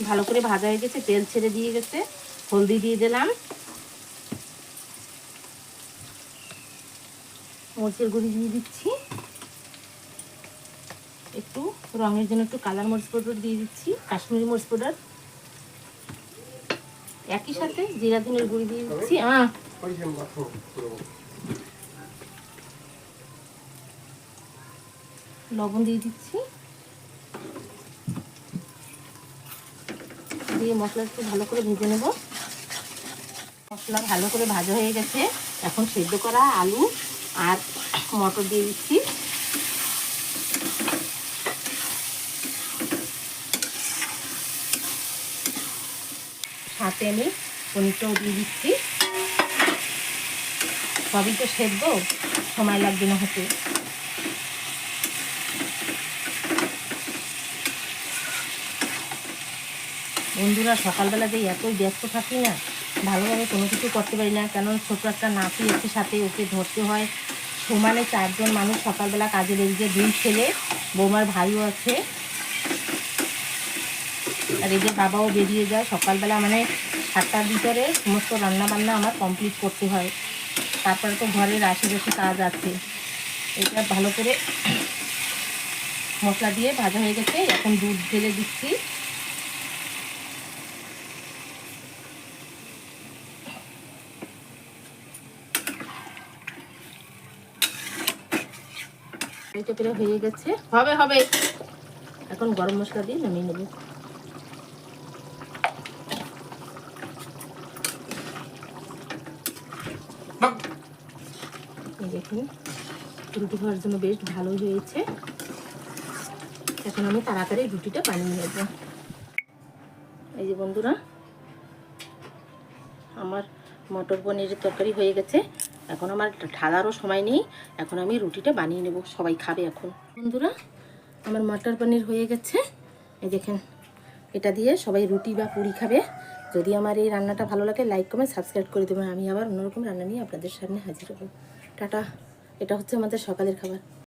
ভালো করে ভাজা হয়ে গেছে, তেল ছেড়ে দিয়ে গেছে। হলদি দিয়ে দিলাম, মরিচের গুঁড়ি দিয়ে দিচ্ছি, একটু রঙের জন্য একটু কালার মরিচ পাউডার দিয়ে দিচ্ছি, কাশ্মীরি মরিচ পাউডার। একই সাথে জিরা ধনের গুঁড়ি দিয়ে দিচ্ছি, লবণ দিয়ে দিচ্ছি, দিয়ে মশলা একটু ভালো করে ভেজে নেব। মশলা ভালো করে ভাজা হয়ে গেছে, এখন সেদ্ধ করা আলু আর মটর দিয়ে দিচ্ছি। সাথে আমি পনিরটাও দিয়ে দিচ্ছি। সবই তো সেদ্ধ, সময় লাগবে না হতে। বন্ধুরা, সকালবেলা যে এতই ব্যস্ত থাকি না, ভালোভাবে কোনো কিছু করতে পারি না, কেন ছোটো একটা নাতি আছে সাথে, ওকে ধরতে হয়। সমানে 4 জন মানুষ সকালবেলা কাজে লেগে যায়, 2 ছেলে, বৌমার ভাইও আছে, আর এই যে বাবাও বেরিয়ে যায় সকালবেলা। মানে 7টার ভিতরে সমস্ত রান্নাবান্না আমার কমপ্লিট করতে হয়। তারপরে তো ঘরের আশেপাশে কাজ আছে। এটা ভালো করে মশলা দিয়ে ভাজা হয়ে গেছে, এখন দুধ ঢেলে দিচ্ছি। এটা করে হয়ে গেছে, হবে হবে। এখন গরম মশলা দিয়ে নামিয়ে নেব। দেখুন, রুটি খাওয়ার জন্য বেশ ভালোই হয়েছে। এখন আমি তাড়াতাড়ি রুটিটা বানিয়ে নেব। এই যে বন্ধুরা, আমার মটর পনিরের তরকারি হয়ে গেছে। এখন আমার ঢালারও সময় নেই, এখন আমি রুটিটা বানিয়ে নেব, সবাই খাবে এখন। বন্ধুরা, আমার মটর পনির হয়ে গেছে। এই দেখেন, এটা দিয়ে সবাই রুটি বা পুরি খাবে। যদি আমার এই রান্নাটা ভালো লাগে, লাইক কমেন্ট সাবস্ক্রাইব করে দেবেন। আমি আবার অন্যরকম রান্না নিয়ে আপনাদের সামনে হাজির হব। টাটা। এটা হচ্ছে আমাদের সকালের খাবার।